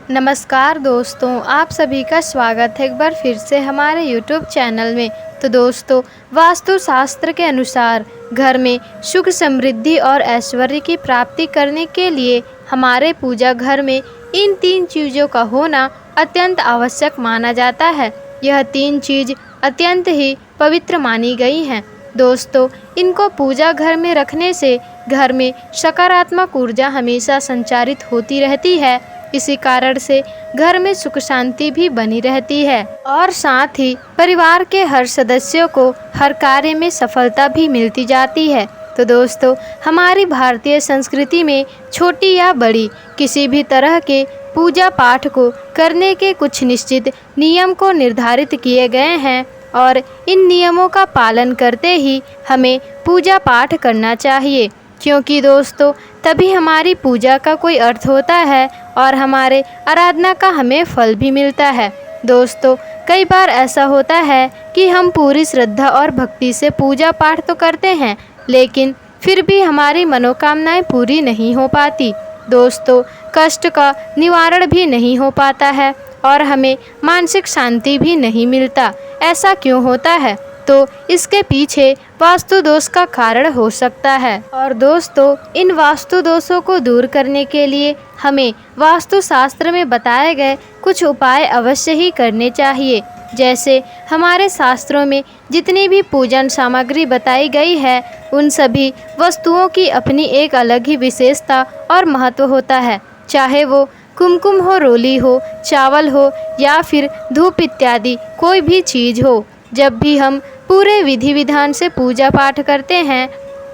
नमस्कार दोस्तों, आप सभी का स्वागत है एक बार फिर से हमारे YouTube चैनल में। तो दोस्तों, वास्तु शास्त्र के अनुसार घर में सुख समृद्धि और ऐश्वर्य की प्राप्ति करने के लिए हमारे पूजा घर में इन 3 चीज़ों का होना अत्यंत आवश्यक माना जाता है। यह 3 चीज़ अत्यंत ही पवित्र मानी गई हैं। दोस्तों, इनको पूजा घर में रखने से घर में सकारात्मक ऊर्जा हमेशा संचारित होती रहती है। इसी कारण से घर में सुख शांति भी बनी रहती है और साथ ही परिवार के हर सदस्यों को हर कार्य में सफलता भी मिलती जाती है। तो दोस्तों, हमारी भारतीय संस्कृति में छोटी या बड़ी किसी भी तरह के पूजा पाठ को करने के कुछ निश्चित नियम को निर्धारित किए गए हैं और इन नियमों का पालन करते ही हमें पूजा पाठ करना चाहिए, क्योंकि दोस्तों तभी हमारी पूजा का कोई अर्थ होता है और हमारे आराधना का हमें फल भी मिलता है। दोस्तों, कई बार ऐसा होता है कि हम पूरी श्रद्धा और भक्ति से पूजा पाठ तो करते हैं, लेकिन फिर भी हमारी मनोकामनाएं पूरी नहीं हो पाती। दोस्तों, कष्ट का निवारण भी नहीं हो पाता है और हमें मानसिक शांति भी नहीं मिलता। ऐसा क्यों होता है? तो इसके पीछे वास्तु दोष का कारण हो सकता है। और दोस्तों, इन वास्तु दोषों को दूर करने के लिए हमें वास्तु शास्त्र में बताए गए कुछ उपाय अवश्य ही करने चाहिए। जैसे हमारे शास्त्रों में जितनी भी पूजन सामग्री बताई गई है, उन सभी वस्तुओं की अपनी एक अलग ही विशेषता और महत्व होता है। चाहे वो कुमकुम हो, रोली हो, चावल हो या फिर धूप इत्यादि कोई भी चीज़ हो। जब भी हम पूरे विधि विधान से पूजा पाठ करते हैं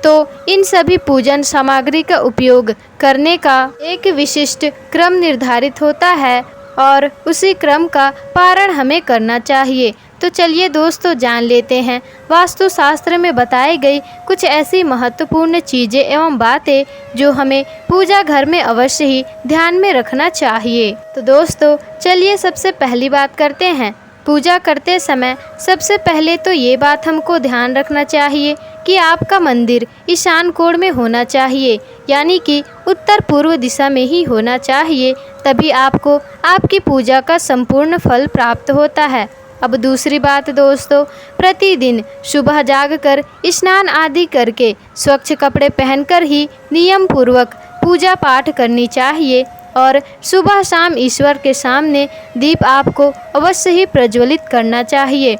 तो इन सभी पूजन सामग्री का उपयोग करने का एक विशिष्ट क्रम निर्धारित होता है और उसी क्रम का पालन हमें करना चाहिए। तो चलिए दोस्तों, जान लेते हैं वास्तु शास्त्र में बताई गई कुछ ऐसी महत्वपूर्ण चीज़ें एवं बातें जो हमें पूजा घर में अवश्य ही ध्यान में रखना चाहिए। तो दोस्तों, चलिए सबसे पहली बात करते हैं। पूजा करते समय सबसे पहले तो ये बात हमको ध्यान रखना चाहिए कि आपका मंदिर ईशान कोण में होना चाहिए, यानी कि उत्तर पूर्व दिशा में ही होना चाहिए। तभी आपको आपकी पूजा का संपूर्ण फल प्राप्त होता है। अब दूसरी बात दोस्तों, प्रतिदिन सुबह जागकर स्नान आदि करके स्वच्छ कपड़े पहनकर ही नियम पूर्वक पूजा पाठ करनी चाहिए और सुबह शाम ईश्वर के सामने दीप आपको अवश्य ही प्रज्वलित करना चाहिए।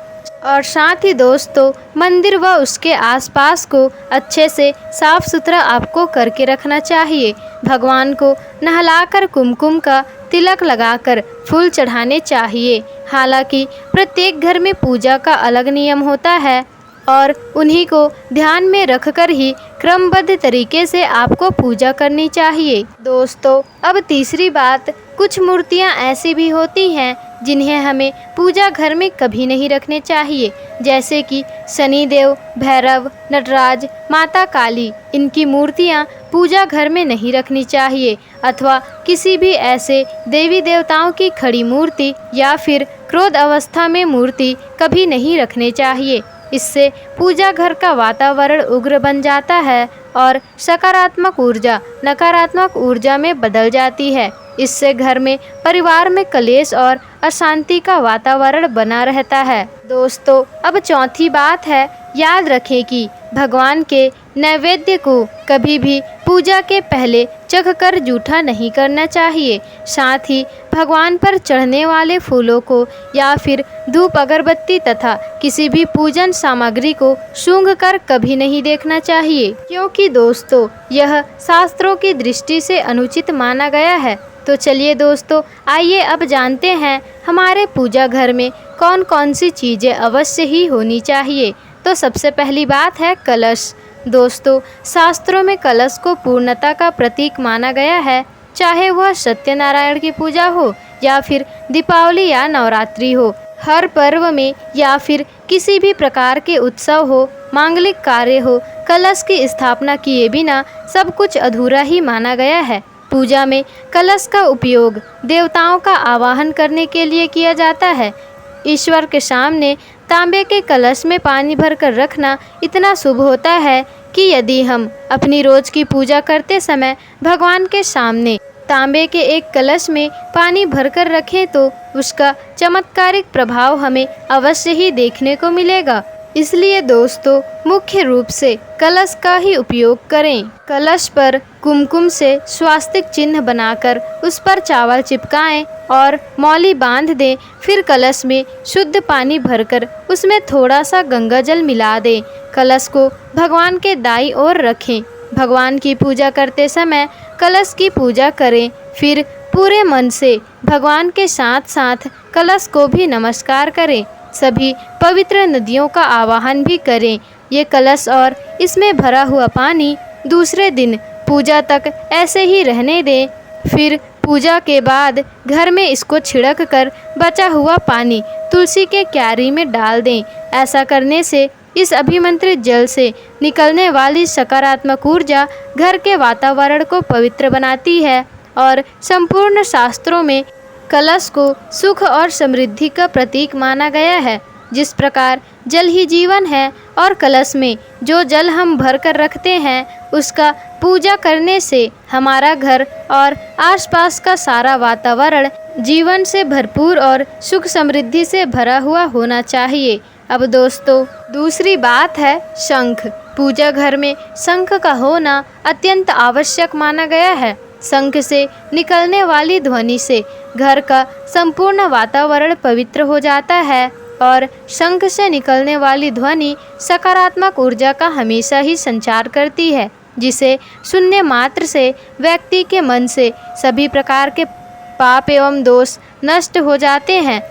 और साथ ही दोस्तों, मंदिर व उसके आसपास को अच्छे से साफ सुथरा आपको करके रखना चाहिए। भगवान को नहलाकर कुमकुम का तिलक लगाकर फूल चढ़ाने चाहिए। हालांकि प्रत्येक घर में पूजा का अलग नियम होता है और उन्हीं को ध्यान में रखकर ही क्रमबद्ध तरीके से आपको पूजा करनी चाहिए। दोस्तों, अब तीसरी बात, कुछ मूर्तियां ऐसी भी होती हैं जिन्हें हमें पूजा घर में कभी नहीं रखने चाहिए, जैसे कि शनिदेव, भैरव, नटराज, माता काली। इनकी मूर्तियां पूजा घर में नहीं रखनी चाहिए अथवा किसी भी ऐसे देवी देवताओं की खड़ी मूर्ति या फिर क्रोध अवस्था में मूर्ति कभी नहीं रखने चाहिए। इससे पूजा घर का वातावरण उग्र बन जाता है और सकारात्मक ऊर्जा नकारात्मक ऊर्जा में बदल जाती है। इससे घर में परिवार में कलेश और अशांति का वातावरण बना रहता है। दोस्तों, अब चौथी बात है, याद रखें कि भगवान के नैवेद्य को कभी भी पूजा के पहले चख कर जूठा नहीं करना चाहिए। साथ ही भगवान पर चढ़ने वाले फूलों को या फिर धूप अगरबत्ती तथा किसी भी पूजन सामग्री को सूंघ कर कभी नहीं देखना चाहिए, क्योंकि दोस्तों यह शास्त्रों की दृष्टि से अनुचित माना गया है। तो चलिए दोस्तों, आइए अब जानते हैं हमारे पूजा घर में कौन कौन सी चीज़ें अवश्य ही होनी चाहिए। तो सबसे पहली बात है कलश। दोस्तों, शास्त्रों में कलश को पूर्णता का प्रतीक माना गया है। चाहे वह सत्यनारायण की पूजा हो या फिर दीपावली या नवरात्रि हो, हर पर्व में या फिर किसी भी प्रकार के उत्सव हो, मांगलिक कार्य हो, कलश की स्थापना किए बिना सब कुछ अधूरा ही माना गया है। पूजा में कलश का उपयोग देवताओं का आवाहन करने के लिए किया जाता है। ईश्वर के सामने तांबे के कलश में पानी भरकर रखना इतना शुभ होता है कि यदि हम अपनी रोज की पूजा करते समय भगवान के सामने तांबे के एक कलश में पानी भरकर रखें तो उसका चमत्कारिक प्रभाव हमें अवश्य ही देखने को मिलेगा। इसलिए दोस्तों मुख्य रूप से कलश का ही उपयोग करें। कलश पर कुमकुम से स्वास्तिक चिन्ह बनाकर उस पर चावल चिपकाएं और मौली बांध दें। फिर कलश में शुद्ध पानी भरकर उसमें थोड़ा सा गंगा जल मिला दें। कलश को भगवान के दाईं ओर रखें। भगवान की पूजा करते समय कलश की पूजा करें। फिर पूरे मन से भगवान के साथ साथ कलश को भी नमस्कार करें। सभी पवित्र नदियों का आवाहन भी करें। ये कलश और इसमें भरा हुआ पानी दूसरे दिन पूजा तक ऐसे ही रहने दें। फिर पूजा के बाद घर में इसको छिड़क कर बचा हुआ पानी तुलसी के क्यारी में डाल दें। ऐसा करने से इस अभिमंत्रित जल से निकलने वाली सकारात्मक ऊर्जा घर के वातावरण को पवित्र बनाती है और संपूर्ण शास्त्रों में कलश को सुख और समृद्धि का प्रतीक माना गया है। जिस प्रकार जल ही जीवन है और कलश में जो जल हम भर कर रखते हैं उसका पूजा करने से हमारा घर और आसपास का सारा वातावरण जीवन से भरपूर और सुख समृद्धि से भरा हुआ होना चाहिए। अब दोस्तों दूसरी बात है शंख। पूजा घर में शंख का होना अत्यंत आवश्यक माना गया है। शंख से निकलने वाली ध्वनि से घर का संपूर्ण वातावरण पवित्र हो जाता है और शंख से निकलने वाली ध्वनि सकारात्मक ऊर्जा का हमेशा ही संचार करती है, जिसे सुनने मात्र से व्यक्ति के मन से सभी प्रकार के पाप एवं दोष नष्ट हो जाते हैं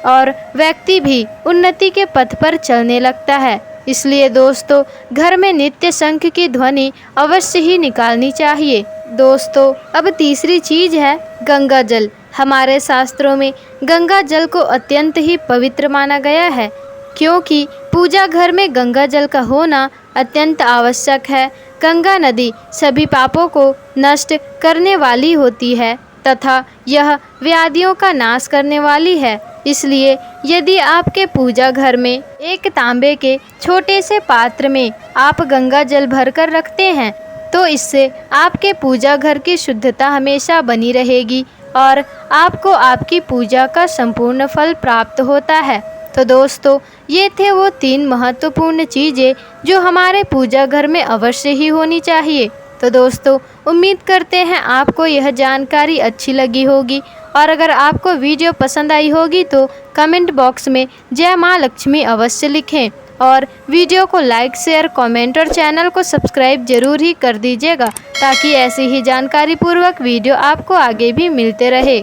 और व्यक्ति भी उन्नति के पथ पर चलने लगता है। इसलिए दोस्तों घर में नित्य शंख की ध्वनि अवश्य ही निकालनी चाहिए। दोस्तों अब तीसरी चीज है गंगा जल। हमारे शास्त्रों में गंगा जल को अत्यंत ही पवित्र माना गया है, क्योंकि पूजा घर में गंगा जल का होना अत्यंत आवश्यक है। गंगा नदी सभी पापों को नष्ट करने वाली होती है तथा यह व्याधियों का नाश करने वाली है। इसलिए यदि आपके पूजा घर में एक तांबे के छोटे से पात्र में आप गंगा जल भरकर रखते हैं तो इससे आपके पूजा घर की शुद्धता हमेशा बनी रहेगी और आपको आपकी पूजा का संपूर्ण फल प्राप्त होता है। तो दोस्तों ये थे वो 3 महत्वपूर्ण चीज़ें जो हमारे पूजा घर में अवश्य ही होनी चाहिए। तो दोस्तों उम्मीद करते हैं आपको यह जानकारी अच्छी लगी होगी और अगर आपको वीडियो पसंद आई होगी तो कमेंट बॉक्स में जय माँ लक्ष्मी अवश्य लिखें और वीडियो को लाइक शेयर कमेंट और चैनल को सब्सक्राइब जरूर ही कर दीजिएगा ताकि ऐसी ही जानकारी पूर्वक वीडियो आपको आगे भी मिलते रहे।